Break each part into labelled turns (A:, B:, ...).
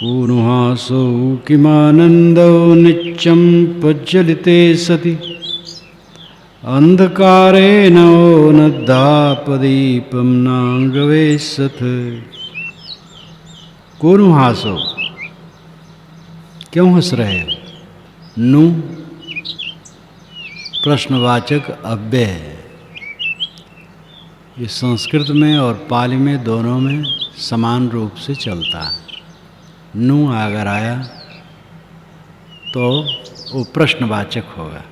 A: कूनुहासो किमानन्दो नित्यं प्रज्वलिते सति अंधकारेण नद्दापदीपं नांगवेशथ। कूनुहासो, क्यों हंस रहे हो? नु प्रश्नवाचक अव्यय है। ये संस्कृत में और पाली में दोनों में समान रूप से चलता है। नु अगर आया तो वो प्रश्नवाचक होगा।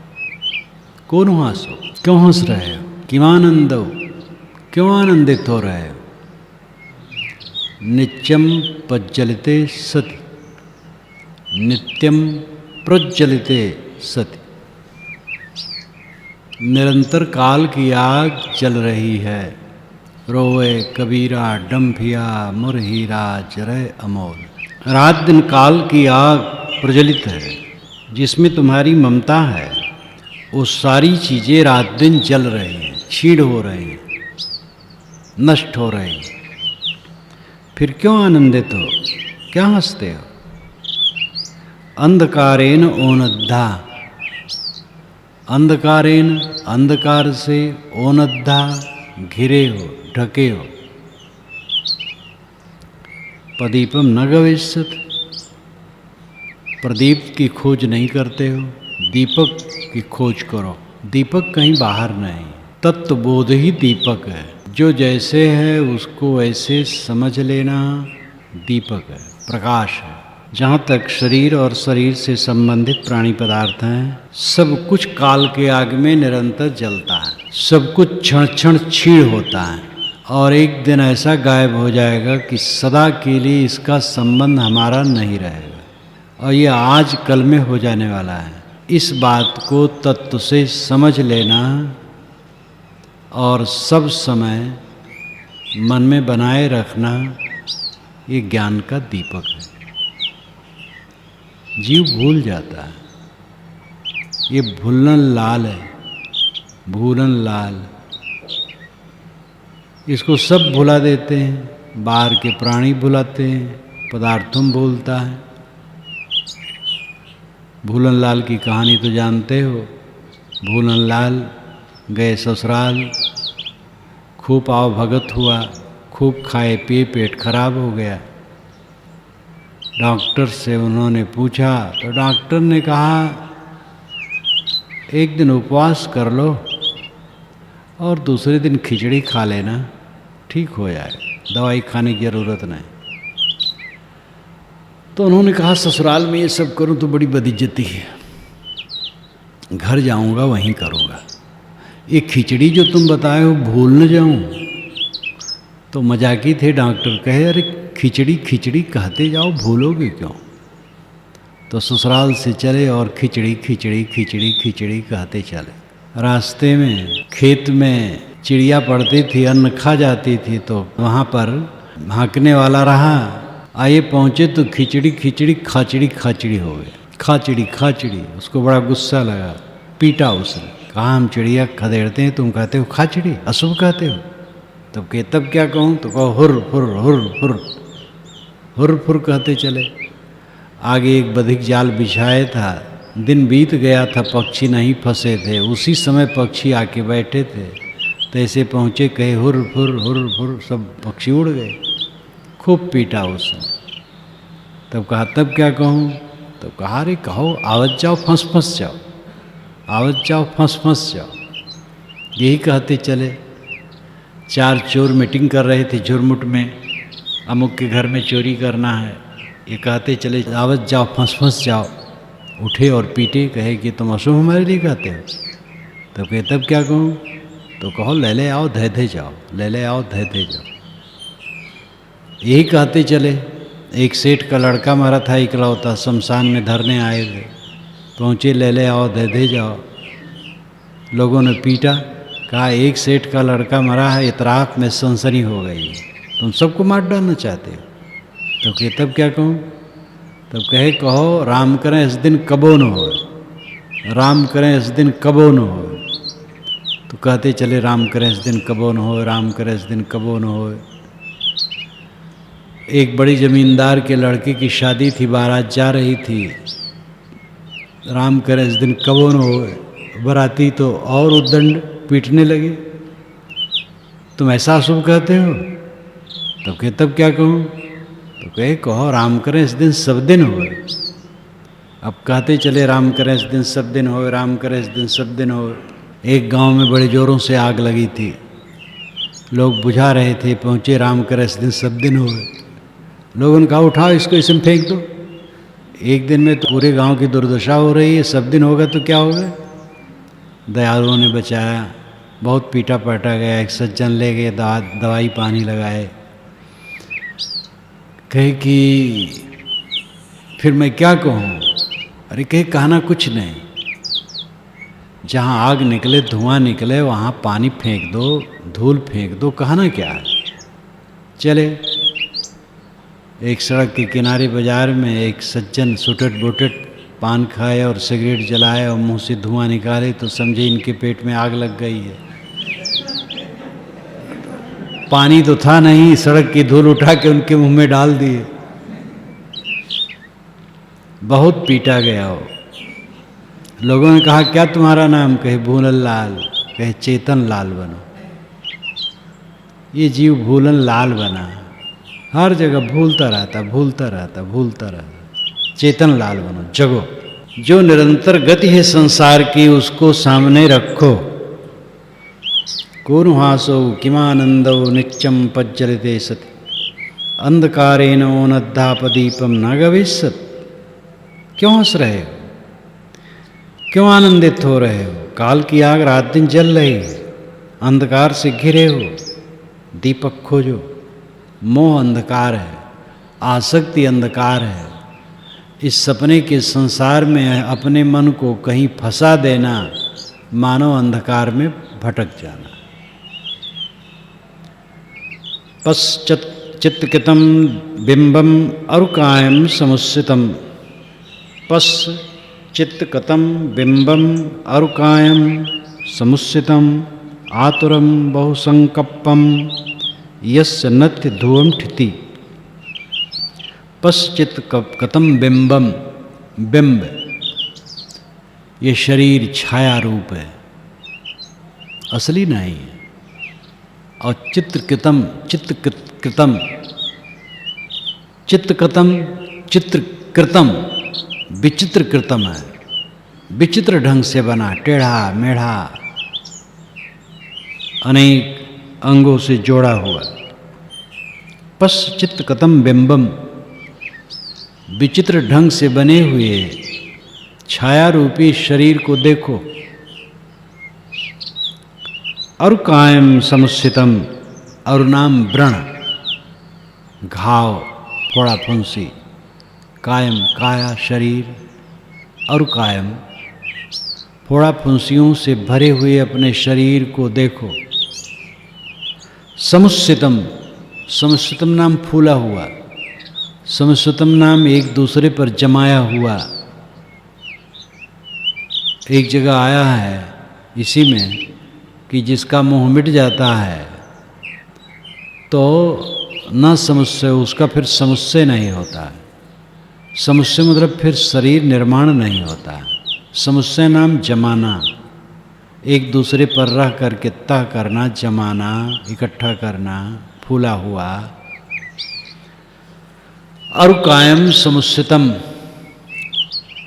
A: कूनुहासो, क्यों हंस रहे हो? किमानंदो, क्यों आनंदित हो रहे हो? नित्यम प्रज्वलिते सति, नित्यम प्रज्वलिते सति, निरंतर काल की आग जल रही है। रोए कबीरा डम्भिया मुरहीरा जरय अमोल। रात दिन काल की आग प्रज्वलित है, जिसमें तुम्हारी ममता है। वो सारी चीज़ें रात दिन जल रही हैं, क्षीण हो रही हैं, नष्ट हो रही हैं। फिर क्यों आनंदित हो? क्या हंसते हो? अंधकारेण ओनद्धा, अंधकारेण, अंधकार से, ओनद्धा, घिरे हो, ढके हो। प्रदीपम न गवेशत, प्रदीप की खोज नहीं करते हो, दीपक की खोज करो। दीपक कहीं बाहर नहीं, तत्वबोध ही दीपक है। जो जैसे है उसको ऐसे समझ लेना दीपक है, प्रकाश है। जहाँ तक शरीर और शरीर से संबंधित प्राणी पदार्थ हैं, सब कुछ काल के आग में निरंतर जलता है। सब कुछ क्षण क्षण क्षीण होता है और एक दिन ऐसा गायब हो जाएगा कि सदा के लिए इसका संबंध हमारा नहीं रहेगा। और ये आज कल में हो जाने वाला है। इस बात को तत्व से समझ लेना और सब समय मन में बनाए रखना, ये ज्ञान का दीपक है। जीव भूल जाता है। ये भूलन लाल है, भूलन लाल। इसको सब भुला देते हैं, बाहर के प्राणी भुलाते हैं, पदार्थों में भूलता है। भूलन लाल की कहानी तो जानते हो। भूलन लाल गए ससुराल, खूब आव भगत हुआ, खूब खाए पिए, पेट खराब हो गया। डॉक्टर से उन्होंने पूछा तो डॉक्टर ने कहा एक दिन उपवास कर लो और दूसरे दिन खिचड़ी खा लेना, ठीक हो जाए, दवाई खाने की ज़रूरत नहीं। तो उन्होंने कहा ससुराल में ये सब करूं तो बड़ी बदइज्जती है, घर जाऊंगा वहीं करूंगा। ये खिचड़ी जो तुम बताए हो भूल न जाऊं। तो मजाकी थे डॉक्टर, कहे अरे खिचड़ी खिचड़ी कहते जाओ, भूलोगे क्यों? तो ससुराल से चले और खिचड़ी खिचड़ी खिचड़ी खिचड़ी कहते चले। रास्ते में खेत में चिड़िया पड़ती थी, अन्न खा जाती थी, तो वहाँ पर हाँकने वाला रहा। आए पहुँचे तो खिचड़ी खिचड़ी खाचड़ी खाचड़ी हो गए, खाचड़ी खाचड़ी। उसको बड़ा गुस्सा लगा, पीटा उसने। कहा हम चिड़िया खदेड़ते हैं, तुम कहते हो खाचड़ी, अशुभ कहते हो। तब क्या कहूँ? तो कहो हुर हुर हुर हुर हुर फुर कहते चले। आगे एक बधिक जाल बिछाया था, दिन बीत गया था, पक्षी नहीं फंसे थे। उसी समय पक्षी आके बैठे थे, तो ऐसे पहुँचे, कहे हुर फुर, सब पक्षी उड़ गए। खूब पीटा उसने। तब कहा तब क्या कहूँ? तब कहा अरे कहो आवत जाओ फंस फंस जाओ, आवत जाओ फंस फंस जाओ, यही कहते चले। 4 चोर मीटिंग कर रहे थे झुरमुट में, अमुक के घर में चोरी करना है। ये कहते चले आवत जाओ फंस फंस जाओ। उठे और पीटे, कहे कि तुम अशुभ हमारे लिए कहते हो। तब कहे तब क्या कहूँ? तो कहो ले ले आओ धे धे जाओ, ले ले आओ धे धे जाओ, यही कहते चले। एक सेठ का लड़का मरा था इकलौता, शमशान में धरने आए थे। पहुँचे, ले ले आओ धे धे जाओ। लोगों ने पीटा, कहा एक सेठ का लड़का मरा है, इतराफ में सनसनी हो गई है, तुम सबको मार डालना चाहते हो। तो कहे तब क्या कहूँ? तब कहे कहो राम करें इस दिन कबो न हो, राम करें इस दिन कबो न हो। तो कहते चले राम करें इस दिन कबो न हो, राम करें इस दिन कबो न हो। एक बड़ी जमींदार के लड़के की शादी थी, बारात जा रही थी। राम करे इस दिन कबो न हो, बराती तो और उद्दंड पीटने लगे। तुम ऐसा अशुभ कहते हो? तो कहे तब क्या कहूँ? तो कहे कहो राम करे इस दिन सब दिन हो। अब कहते चले राम करे इस दिन सब दिन हो, राम करे इस दिन सब दिन हो। एक गांव में बड़े जोरों से आग लगी थी, लोग बुझा रहे थे, पहुँचे राम करे इस दिन सब दिन हो। लोगों ने कहा उठाओ इसको, इसमें फेंक दो। एक दिन में तो पूरे गांव की दुर्दशा हो रही है, सब दिन होगा तो क्या होगा। दयालुओं ने बचाया, बहुत पीटा पाटा गया। एक सज्जन ले गए, दवाई पानी लगाए। कहे कि फिर मैं क्या कहूँ? अरे कहे कहना कुछ नहीं, जहाँ आग निकले धुआं निकले वहाँ पानी फेंक दो, धूल फेंक दो, कहना क्या है। चले एक सड़क के किनारे बाजार में एक सज्जन सुटट बुटट पान खाए और सिगरेट जलाए और मुंह से धुआं निकाले तो समझे इनके पेट में आग लग गई है। पानी तो था नहीं, सड़क की धूल उठा के उनके मुंह में डाल दिए। बहुत पीटा गया हो। लोगों ने कहा क्या तुम्हारा नाम? कहे भूलन लाल। कहे चेतन लाल बनो। ये जीव भूलन लाल बना, हर जगह भूलता रहता। चेतन लाल बनो, जगो। जो निरंतर गति है संसार की उसको सामने रखो। कूर्महासो किमानंदो नित्यम पज्जलिते सति अंधकारेण ओनद्धापदीपम न गविष्यत। क्यों हंस रहे हो? क्यों आनंदित हो रहे हो? काल की आग रात दिन जल रही, अंधकार से घिरे हो। दीपक खोजो। मोह अंधकार है, आसक्ति अंधकार है। इस सपने के संसार में अपने मन को कहीं फंसा देना मानो अंधकार में भटक जाना। पश्चित्कृतं बिंबम अरुकायम समुस्सितम। पश्चित्कृतं बिंबम अरुकायम समुस्सितम आतुरम बहुसंकप्पम यस्य नत्य ध्रुवम ठिति। पश्चित्कृतं बिंबम, बिंब ये शरीर छाया रूप है, असली नहीं है। और चित्रकृतम, चित्रकृतम विचित्र कृतम है, विचित्र ढंग से बना, टेढ़ा मेढ़ा, अनेक अंगों से जोड़ा हुआ। पश्चित्कृतम बिंबम, विचित्र ढंग से बने हुए छाया रूपी शरीर को देखो। और कायम समुस्सितम, और नाम व्रण, घाव, फोड़ा फुंसी। कायम काया शरीर, और कायम फोड़ा फुंसियों से भरे हुए अपने शरीर को देखो। समुस्सितम, समुस्सितम नाम फूला हुआ, समुस्सितम नाम एक दूसरे पर जमाया हुआ। एक जगह आया है इसी में कि जिसका मुंह मिट जाता है तो न समुच्चय, उसका फिर समुच्चय नहीं होता है। समुच्चय मतलब फिर शरीर निर्माण नहीं होता। समुच्चय नाम जमाना, एक दूसरे पर रह करके तह करना, जमाना, इकट्ठा करना, फूला हुआ। और कायम समुस्सितम,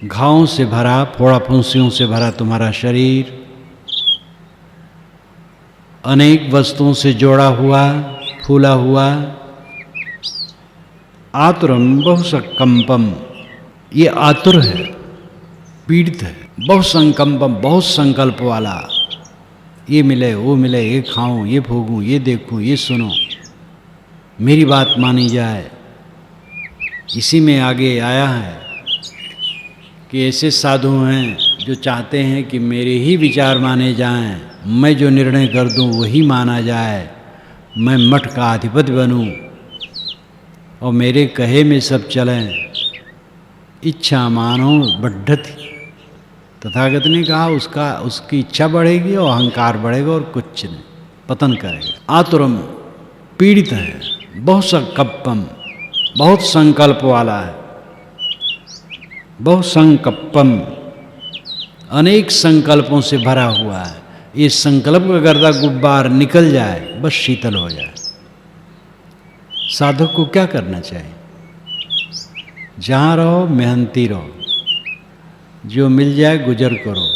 A: घावों से भरा, फोड़ा फुंसियों से भरा तुम्हारा शरीर, अनेक वस्तुओं से जोड़ा हुआ, फूला हुआ। आतुरम बहुसंकंपम, ये आतुर है, पीड़ित है। बहुसंकंपम, बहुत संकल्प वाला। ये मिले, वो मिले, ये खाऊं, ये भोगूं, ये देखूं, ये सुनो, मेरी बात मानी जाए। इसी में आगे आया है कि ऐसे साधु हैं जो चाहते हैं कि मेरे ही विचार माने जाएं, मैं जो निर्णय कर दूं वही माना जाए, मैं मठ का अधिपति बनूं और मेरे कहे में सब चलें। इच्छा मानो बढ़ती, तथागत ने कहा उसकी इच्छा बढ़ेगी और अहंकार बढ़ेगा और कुछ नहीं, पतन करेगा। आतुरम, पीड़ित है। बहुसंकप्पम, बहुत संकल्प वाला है, बहुत संकल्पम, अनेक संकल्पों से भरा हुआ है। ये संकल्प का गर्दा गुब्बार निकल जाए, बस शीतल हो जाए। साधक को क्या करना चाहिए? जहाँ रहो मेहनती रहो, जो मिल जाए गुजर करो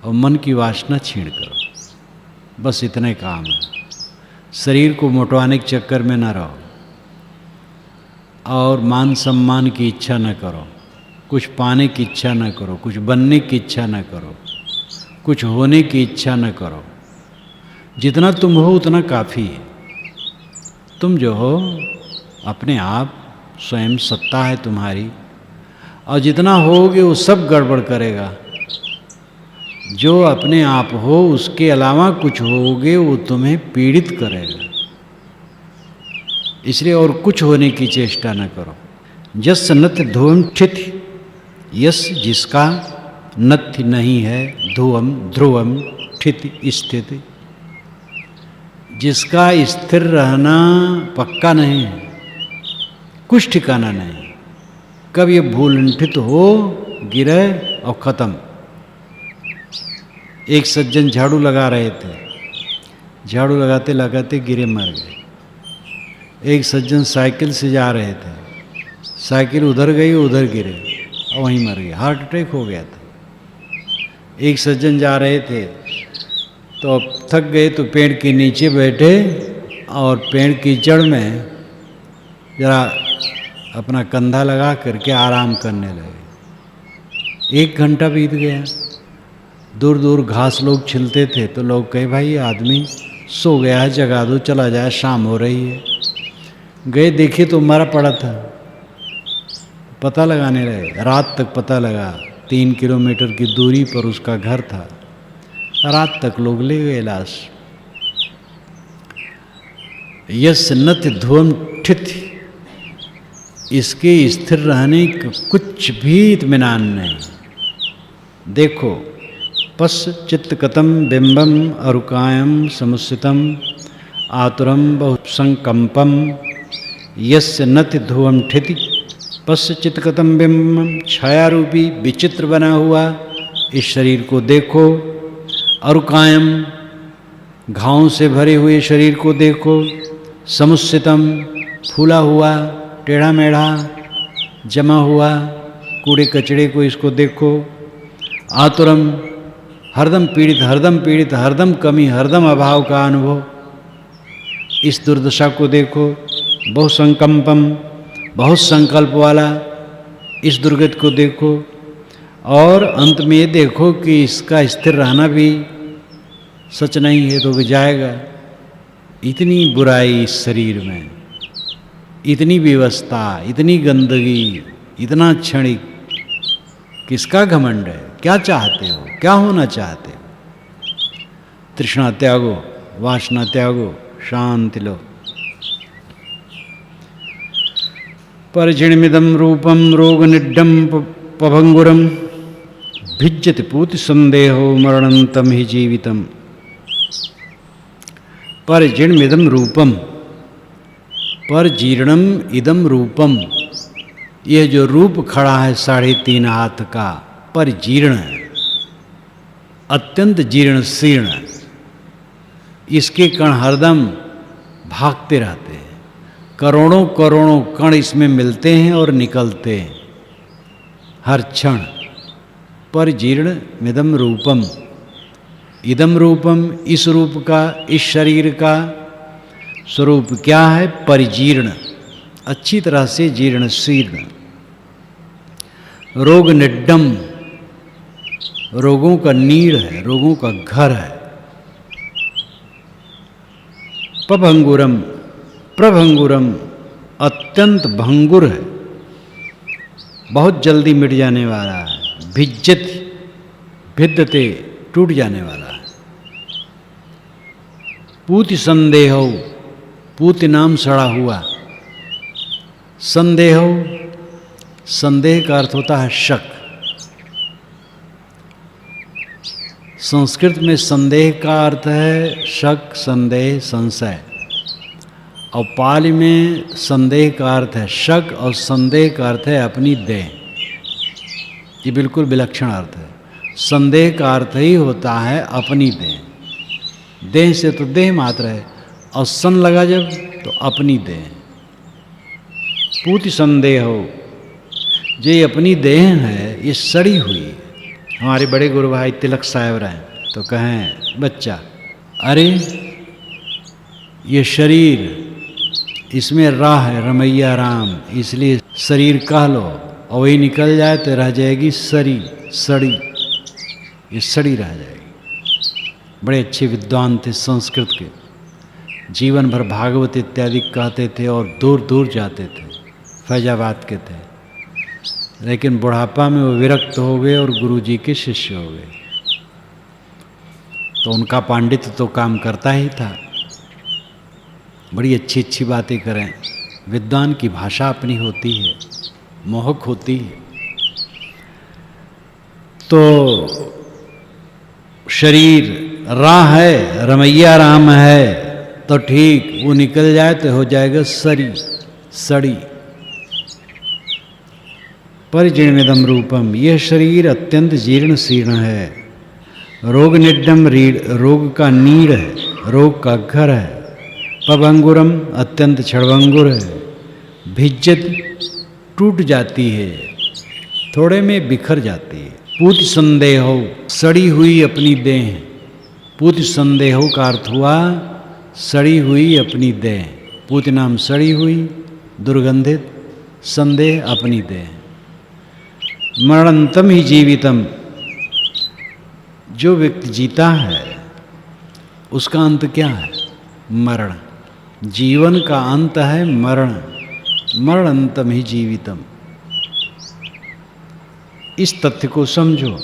A: और मन की वासना छीण करो, बस इतने काम है। शरीर को मोटवाने के चक्कर में न रहो और मान सम्मान की इच्छा न करो, कुछ पाने की इच्छा न करो, कुछ बनने की इच्छा न करो, कुछ होने की इच्छा न करो। जितना तुम हो उतना काफ़ी है। तुम जो हो अपने आप स्वयं सत्ता है तुम्हारी, और जितना होगे वो सब गड़बड़ करेगा। जो अपने आप हो उसके अलावा कुछ होगे वो तुम्हें पीड़ित करेगा। इसलिए और कुछ होने की चेष्टा न करो। यस नथ ध्रुवम ठिति, यस जिसका नथ्य नहीं है, ध्रुवम ध्रुवम ठिति स्थिति, जिसका स्थिर रहना पक्का नहीं है, कुछ ठिकाना नहीं। कब ये भूलुंठित हो गिरे और ख़त्म। एक सज्जन झाड़ू लगा रहे थे, झाड़ू लगाते लगाते गिरे मर गए। एक सज्जन साइकिल से जा रहे थे, साइकिल उधर गई उधर गिरे और वहीं मर गए, हार्ट अटैक हो गया था। एक सज्जन जा रहे थे तो थक गए तो पेड़ के नीचे बैठे और पेड़ की जड़ में जरा अपना कंधा लगा करके आराम करने लगे। 1 घंटा बीत गया। दूर दूर घास लोग छिलते थे तो लोग कहे भाई ये आदमी सो गया है, जगा दो, चला जाए, शाम हो रही है। गए देखे तो मरा पड़ा था। पता लगाने लगे, रात तक पता लगा। 3 किलोमीटर की दूरी पर उसका घर था। रात तक लोग ले गए लाश। यस नथ ध्रुवम ठिति, इसके स्थिर रहने का कुछ भी इत्मीनान नहीं। देखो, पस चित्तकतम बिंबम अरुकायम समुस्थितम आतुरम बहुसंकंपम यस्य नथ ध्रुवम ठिति। पस चित्तकतम बिंबम, छाया रूपी विचित्र बना हुआ इस शरीर को देखो। अरुकायम, घावों से भरे हुए शरीर को देखो। समुस्थितम, फूला हुआ, टेढ़ा मेढ़ा, जमा हुआ कूड़े कचड़े को इसको देखो। आतुरम, हरदम पीड़ित, हरदम कमी, हरदम अभाव का अनुभव, इस दुर्दशा को देखो। बहुसंकंपम, बहुत संकल्प वाला इस दुर्गति को देखो। और अंत में ये देखो कि इसका स्थिर रहना भी सच नहीं है तो भी जाएगा। इतनी बुराई इस शरीर में, इतनी व्यवस्था, इतनी गंदगी, इतना क्षणिक, किसका घमंड है? क्या चाहते हो? क्या होना चाहते हो? तृष्णा त्यागो, वासना त्यागो, शांति लो। परिचिणमिदं रूपम रोग निड्डम पभंगुरम भिज्यति पूति संदेहो मरणंतम ही जीवितम। परिजीर्णमिदं रूपम, परजीर्णम इदम रूपम, यह जो रूप खड़ा है 3.5 हाथ का, परजीर्ण है, अत्यंत जीर्ण शीर्ण। इसके कण हरदम भागते रहते हैं। करोड़ों करोड़ों कण इसमें मिलते हैं और निकलते हैं हर क्षण। परजीर्ण मिदम रूपम, इदम रूपम, इस रूप का, इस शरीर का स्वरूप क्या है? परिजीर्ण, अच्छी तरह से जीर्ण शीर्ण। रोग निड्डम, रोगों का नीड़ है, रोगों का घर है। पभंगुरम, प्रभंगुरम, अत्यंत भंगुर है, बहुत जल्दी मिट जाने वाला है। भिज्यत, भिद्यते, टूट जाने वाला है। पूति संदेहो, पूति नाम सड़ा हुआ। संदेहो, संदेह का अर्थ होता है शक। संस्कृत में संदेह का अर्थ है शक, संदेह, संशय। और पाली में संदेह का अर्थ है शक और संदेह का अर्थ है अपनी देह। ये बिल्कुल विलक्षण अर्थ है। संदेह का अर्थ ही होता है अपनी देह। देह से तो देह मात्र है और सन लगा जब तो अपनी देह। पूति संदेह हो, जो ये अपनी देह है ये सड़ी हुई। हमारे बड़े गुरु भाई तिलक साहब रहे तो कहें बच्चा, अरे ये शरीर इसमें राह है रमैया राम, इसलिए शरीर कह लो और वही निकल जाए तो रह जाएगी सड़ी, ये सड़ी रह जाएगी। बड़े अच्छे विद्वान थे संस्कृत के, जीवन भर भागवत इत्यादि कहते थे और दूर दूर जाते थे, फैजाबाद के थे। लेकिन बुढ़ापा में वो विरक्त हो गए और गुरुजी के शिष्य हो गए। तो उनका पांडित्य तो काम करता ही था, बड़ी अच्छी अच्छी बातें करें। विद्वान की भाषा अपनी होती है, मोहक होती है। तो शरीर राह है रमैया राम है तो ठीक, वो निकल जाए तो हो जाएगा सड़ी। परिजीर्णिदम रूपम, यह शरीर अत्यंत जीर्ण शीर्ण है। रोग निड्डम रीढ़, रोग का नीड़ है, रोग का घर है। पभंगुरम, अत्यंत क्षणभंगुर है। भिज्जत, टूट जाती है, थोड़े में बिखर जाती है। पूति संदेहो, सड़ी हुई अपनी देह। पूति संदेहो का अर्थ हुआ सड़ी हुई अपनी देह। पूति नाम सड़ी हुई, दुर्गंधित, संदेह अपनी देह। मरणंतम ही जीवितम, जो व्यक्ति जीता है उसका अंत क्या है? मरण। जीवन का अंत है मरण। मरणंतम ही जीवितम। इस तथ्य को समझो,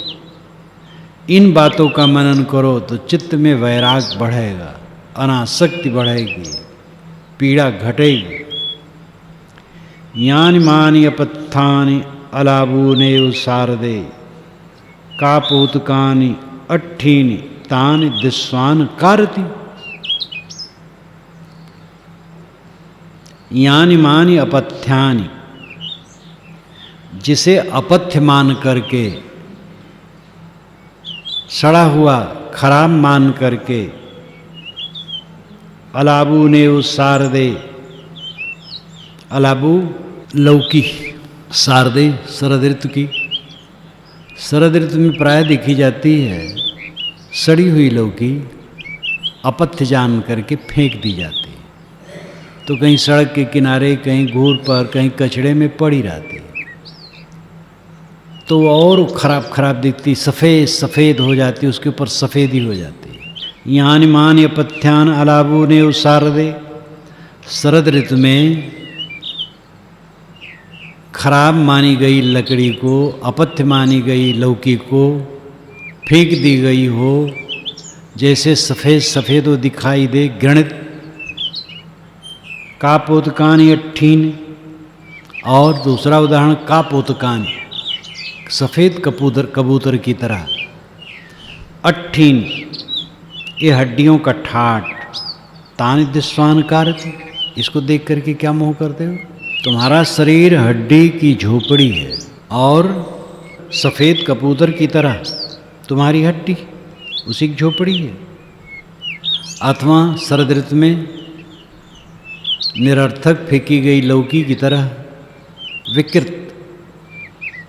A: इन बातों का मनन करो तो चित्त में वैराग बढ़ेगा, अनासक्ति बढ़ेगी, पीड़ा घटेगी। यानि मानि अपत्थानि अलाबूनेव सारदे, कापोतकानि अट्ठीनि तानि दिस्वान कारति। यानि मानि अपथ्यानि, जिसे अपथ्य मान करके, सड़ा हुआ खराब मान करके, अलाबू ने उस सारदे, अलाबू लौकी, सारदे शरद ऋतु की, शरद ऋतु में प्राय देखी जाती है। सड़ी हुई लौकी अपथ्य जान करके फेंक दी जाती है, तो कहीं सड़क के किनारे, कहीं घूर पर, कहीं कचड़े में पड़ी रहती है, तो और खराब खराब दिखती, सफ़ेद हो जाती, उसके ऊपर सफ़ेदी हो जाती है। यानि मान अपथ्यान अलाबू ने उसारदे, शरद ऋतु में खराब मानी गई लकड़ी को, अपथ्य मानी गई लौकी को फेंक दी गई हो, जैसे सफ़ेद वो दिखाई दे, घृणित। कापोतकानि अट्ठीन, और दूसरा उदाहरण कापोतकानि, सफ़ेद कबूतर की तरह। अट्ठीन, ये हड्डियों का ठाट। तानि दिस्वान कारति, इसको देख करके क्या मोह करते हो? तुम्हारा शरीर हड्डी की झोपड़ी है और सफ़ेद कबूतर की तरह तुम्हारी हड्डी उसी की झोपड़ी है। अथवा शरद ऋतु में निरर्थक फेंकी गई लौकी की तरह, विकृत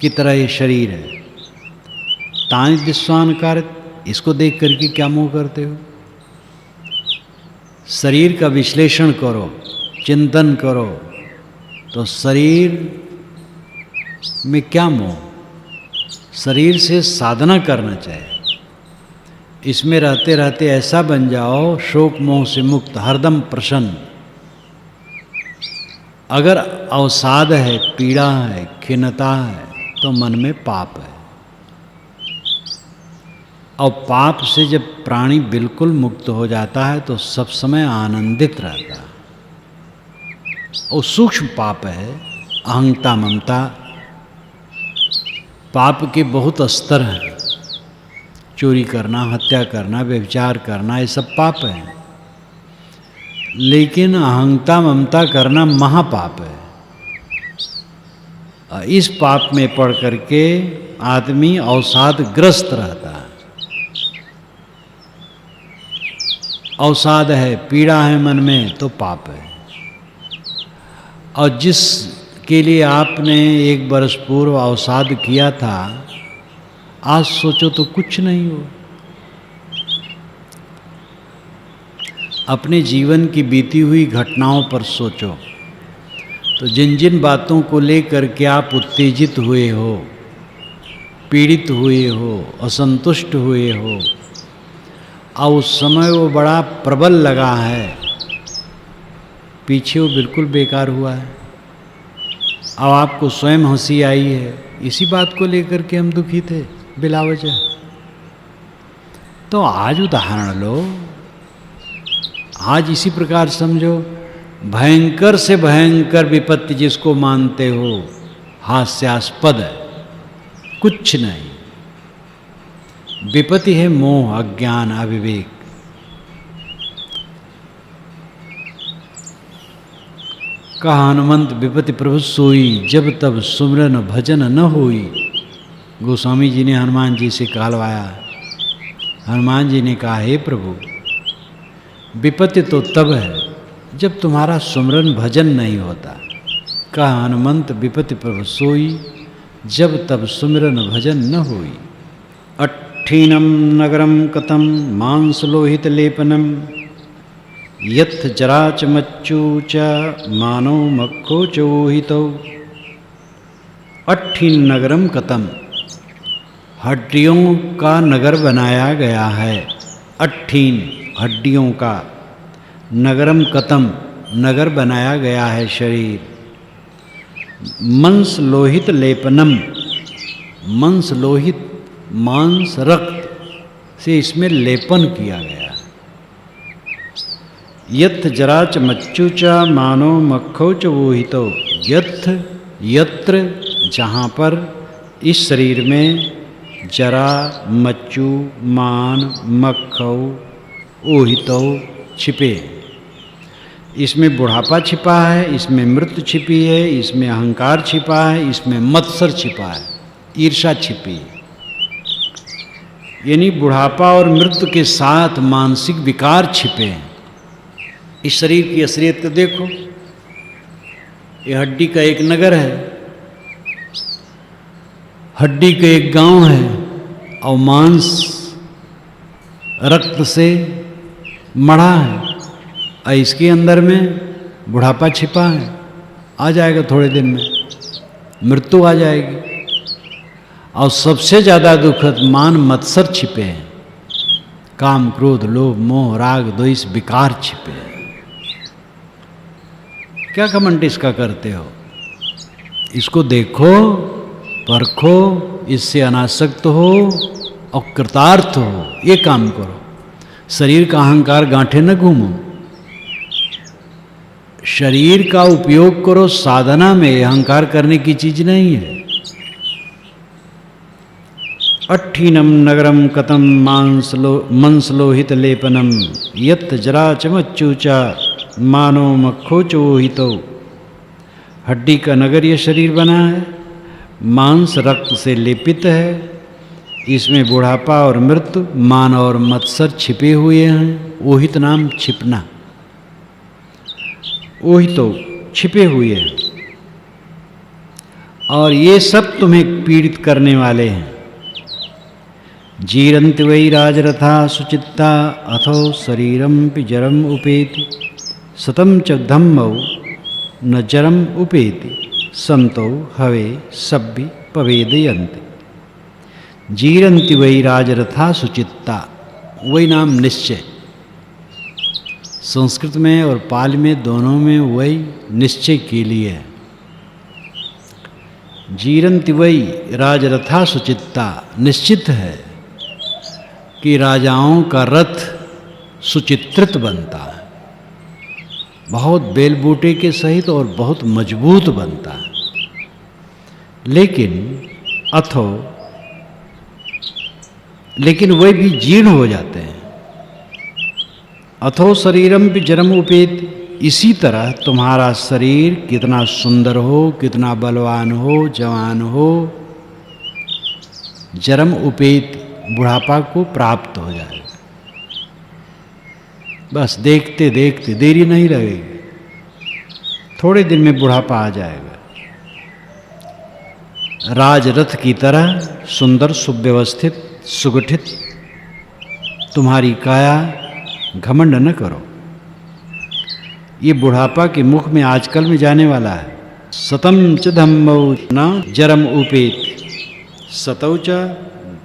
A: की तरह ये शरीर है। तानि दिस्वान कारत, इसको देख करके क्या मोह करते हो? शरीर का विश्लेषण करो, चिंतन करो, तो शरीर में क्या मोह? शरीर से साधना करना चाहिए। इसमें रहते रहते ऐसा बन जाओ शोक मोह से मुक्त, हरदम प्रसन्न। अगर अवसाद है, पीड़ा है, खिन्नता है, तो मन में पाप है। और पाप से जब प्राणी बिल्कुल मुक्त हो जाता है तो सब समय आनंदित रहता है। और सूक्ष्म पाप है अहंता ममता। पाप के बहुत स्तर हैं, चोरी करना, हत्या करना, व्यभिचार करना, ये सब पाप है। लेकिन अहंता ममता करना महापाप है। इस पाप में पड़ करके आदमी अवसादग्रस्त रहता है। अवसाद है, पीड़ा है मन में, तो पाप है। और जिसके लिए आपने 1 वर्ष पूर्व अवसाद किया था, आज सोचो तो कुछ नहीं हो। अपने जीवन की बीती हुई घटनाओं पर सोचो, तो जिन जिन बातों को लेकर के आप उत्तेजित हुए हो, पीड़ित हुए हो, असंतुष्ट हुए हो, और उस समय वो बड़ा प्रबल लगा है, पीछे वो बिल्कुल बेकार हुआ है। अब आपको स्वयं हंसी आई है, इसी बात को लेकर के हम दुखी थे बिला वजह। तो आज उदाहरण लो, आज इसी प्रकार समझो, भयंकर से भयंकर विपत्ति जिसको मानते हो हास्यास्पद है, कुछ नहीं। विपत्ति है मोह, अज्ञान, अविवेक। कहा हनुमंत विपत्ति प्रभु सोई, जब तब सुमरन भजन न होई। गोस्वामी जी ने हनुमान जी से कहलवाया। हनुमान जी ने कहा, हे प्रभु, विपत्ति तो तब है जब तुम्हारा सुमरन भजन नहीं होता। कहा हनुमंत विपत्ति प्रभु सोई, जब तब सुमरन भजन न होई। अट्ठीनम नगरम कथम मांसलोहित लेपनम, यथ जराच मच्चू च मानो मक्खो चोहितो। अट्ठीन नगरम कथम, हड्डियों का नगर बनाया गया है। अट्ठीन, हड्डियों का, नगरम कथम, नगर बनाया गया है शरीर। मंस लोहित लेपनम, मंस लोहित, मांस रक्त से इसमें लेपन किया गया। यथ जराच मच्चुच मानो मक्खो च वोहितो। यथ, यत्र, जहाँ पर इस शरीर में जरा, मच्चू, मान, मक्खौ, ओहितो छिपे। इसमें बुढ़ापा छिपा है, इसमें मृत्यु छिपी है, इसमें अहंकार छिपा है, इसमें मत्सर छिपा है, ईर्षा छिपी है। यानी बुढ़ापा और मृत्यु के साथ मानसिक विकार छिपे हैं। इस शरीर की असलियत को देखो, ये हड्डी का एक नगर है, हड्डी का एक गांव है, और मांस रक्त से मढ़ा है, और इसके अंदर में बुढ़ापा छिपा है। आ जाएगा थोड़े दिन में, मृत्यु आ जाएगी। और सबसे ज़्यादा दुखद मान मत्सर छिपे हैं, काम, क्रोध, लोभ, मोह, राग, द्वेष, विकार छिपे हैं। क्या घमंड इसका करते हो? इसको देखो, परखो, इससे अनासक्त हो और कृतार्थ हो, ये काम करो। शरीर का अहंकार गांठे न घूमो, शरीर का उपयोग करो साधना में, अहंकार करने की चीज नहीं है। अट्ठीनम नगरम कथम मंसलोहित लेपनम, यत् जरा चमच्चूचा मानो मक्खो चोहितो। हड्डी का नगर ये शरीर बना है, मांस रक्त से लेपित है, इसमें बुढ़ापा और मृत्यु, मान और मत्सर छिपे हुए हैं। ओहित नाम छिपना, ओहितो छिपे हुए हैं, और ये सब तुम्हें पीड़ित करने वाले हैं। जीरन्ति वै राजरथा सुचित्ता, अथो शरीरम जरम उपेति। सतम च धम्मौ न जरम उपेति, संतो हवे सभ्य पवेदयन्ति। जीरन्ति वै राजरथा सुचित्ता, वही नाम निश्चय। संस्कृत में और पाली में दोनों में वही निश्चय के लिए है। जीरन्ति वै राजरथा सुचित्ता, निश्चित है कि राजाओं का रथ सुचित्रित बनता है, बहुत बेल बूटे के सहित, और बहुत मजबूत बनता है। लेकिन वे भी जीर्ण हो जाते हैं। अथो शरीरम भी जन्म उपेत, इसी तरह तुम्हारा शरीर कितना सुंदर हो, कितना बलवान हो, जवान हो, जन्म उपेत बुढ़ापा को प्राप्त हो जाएगा। बस देखते देखते देरी नहीं लगेगी, थोड़े दिन में बुढ़ापा आ जाएगा। राजरथ की तरह सुंदर, सुव्यवस्थित, सुगठित तुम्हारी काया, घमंड न करो। ये बुढ़ापा के मुख में आजकल में जाने वाला है। सतम च धम्मौ न जरम उपेत, सतौ च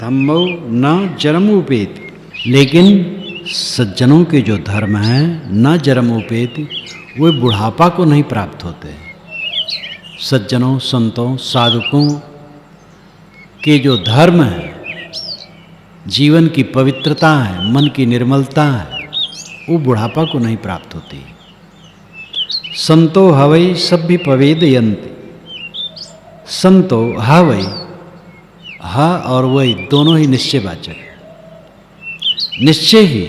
A: धम्मौ न जरम उपेत। लेकिन सज्जनों के जो धर्म हैं न जरम उपेत, वे बुढ़ापा को नहीं प्राप्त होते। सज्जनों, संतों, साधकों के जो धर्म है, जीवन की पवित्रता है, मन की निर्मलता है, वो बुढ़ापा को नहीं प्राप्त होती। संतो हवै सभ्य पवेदयन्ति, संतो हवै, हा और वही दोनों ही निश्चयवाचक। निश्चय ही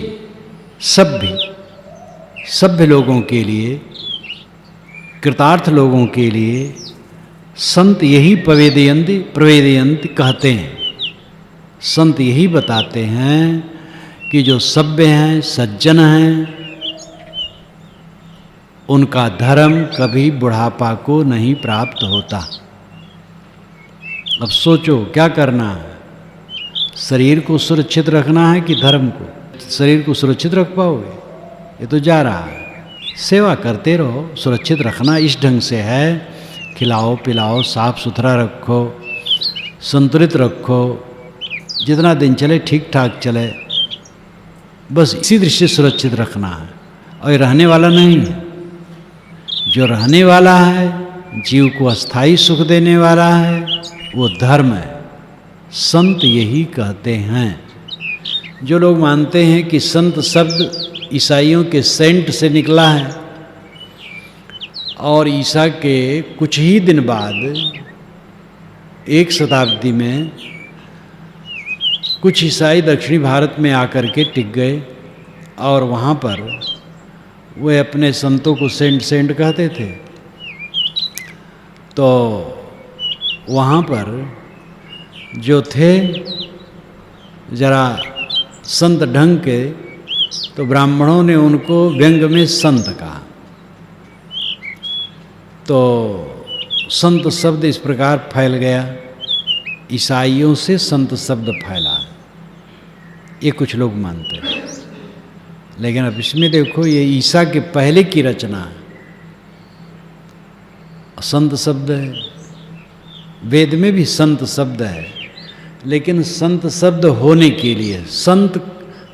A: सभ्य लोगों के लिए, कृतार्थ लोगों के लिए संत यही प्रवेदयन्ति कहते हैं। संत यही बताते हैं कि जो सभ्य हैं, सज्जन हैं, उनका धर्म कभी बुढ़ापा को नहीं प्राप्त होता। अब सोचो क्या करना है, शरीर को सुरक्षित रखना है कि धर्म को? शरीर को सुरक्षित रख पाओगे? ये तो जा रहा है। सेवा करते रहो, सुरक्षित रखना इस ढंग से है, खिलाओ पिलाओ, साफ सुथरा रखो, संतुलित रखो, जितना दिन चले ठीक ठाक चले, बस इसी दृष्टि से सुरक्षित रखना है। और ये रहने वाला नहीं है। जो रहने वाला है, जीव को अस्थाई सुख देने वाला है, वो धर्म है। संत यही कहते हैं। जो लोग मानते हैं कि संत शब्द ईसाइयों के सेंट से निकला है और ईसा के कुछ ही दिन बाद, एक शताब्दी में, कुछ ईसाई दक्षिणी भारत में आकर के टिक गए और वहाँ पर वे अपने संतों को सेंट कहते थे। तो वहाँ पर जो थे जरा संत ढंग के, तो ब्राह्मणों ने उनको व्यंग में संत कहा। तो संत शब्द इस प्रकार फैल गया, ईसाइयों से संत शब्द फैला, ये कुछ लोग मानते हैं। लेकिन अब इसमें देखो, ये ईसा के पहले की रचना है, संत शब्द है। वेद में भी संत शब्द है, लेकिन संत शब्द होने के लिए संत,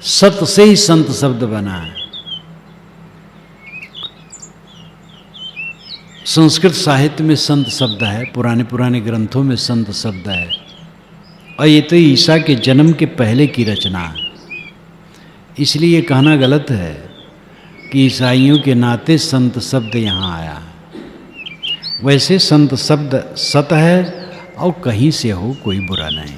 A: सत से ही संत शब्द बना है। संस्कृत साहित्य में संत शब्द है, पुराने पुराने ग्रंथों में संत शब्द है, और ये तो ईसा के जन्म के पहले की रचना है। इसलिए कहना गलत है कि ईसाइयों के नाते संत शब्द यहाँ आया। वैसे संत शब्द सत है और कहीं से हो कोई बुरा नहीं।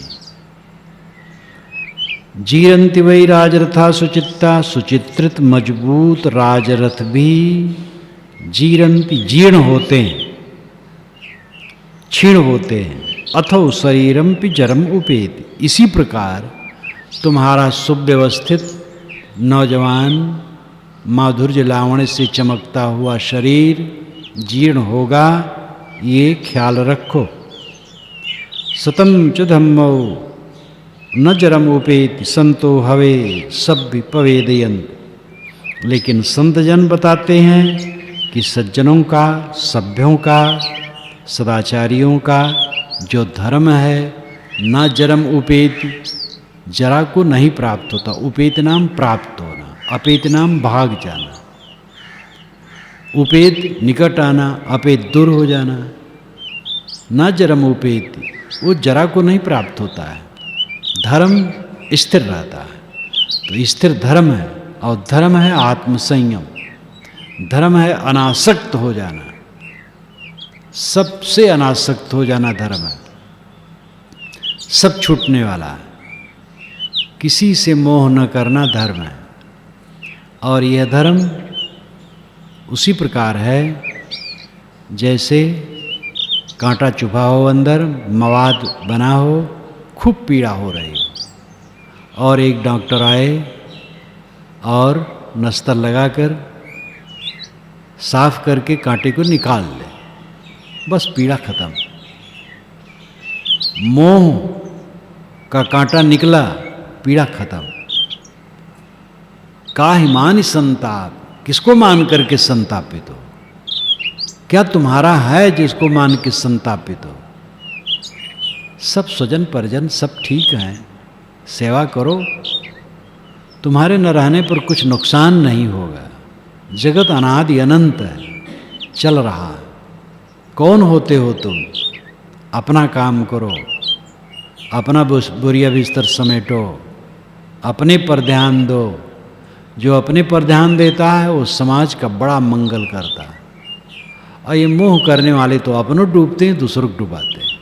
A: जीरंति वही राजरथा सुचित्ता, सुचित्रित मजबूत राजरथ भी जीरंति, जीर्ण होते हैं, क्षीण होते हैं। अथो शरीरम पि जरम उपेति, इसी प्रकार तुम्हारा सुव्यवस्थित, नौजवान, माधुर्य लावण्य से चमकता हुआ शरीर जीर्ण होगा, ये ख्याल रखो। सतम च धम्मौ न जरम उपेति, संतो हवे सभ्य पवेदयन्ति। लेकिन संतजन बताते हैं कि सज्जनों का, सभ्यों का, सदाचारियों का जो धर्म है, न जरम उपेति, जरा को नहीं प्राप्त होता। उपेत नाम प्राप्त होना, अपेत नाम भाग जाना। उपेत निकट आना, अपेत दूर हो जाना। न जरम उपेति, वो जरा को नहीं प्राप्त होता है। धर्म स्थिर रहता है, तो स्थिर धर्म है। और धर्म है आत्मसंयम, धर्म है अनासक्त हो जाना, सबसे अनासक्त हो जाना धर्म है। सब छूटने वाला है, किसी से मोह न करना धर्म है। और यह धर्म उसी प्रकार है जैसे कांटा चुभा हो, अंदर मवाद बना हो, खूब पीड़ा हो रही हो, और एक डॉक्टर आए और नस्तर लगाकर साफ करके कांटे को निकाल ले, बस पीड़ा खत्म। मोह का कांटा निकला, पीड़ा खत्म। काहि मान संताप, किसको मान करके संतापित हो? क्या तुम्हारा है जिसको मान के संतापित हो? सब स्वजन परिजन सब ठीक हैं, सेवा करो, तुम्हारे न रहने पर कुछ नुकसान नहीं होगा। जगत अनादि अनंत है, चल रहा है। कौन होते हो तुम? अपना काम करो, अपना बोरिया बिस्तर समेटो, अपने पर ध्यान दो। जो अपने पर ध्यान देता है वो समाज का बड़ा मंगल करता है। और ये मोह करने वाले तो अपनों डूबते हैं, दूसरों को डुबाते हैं।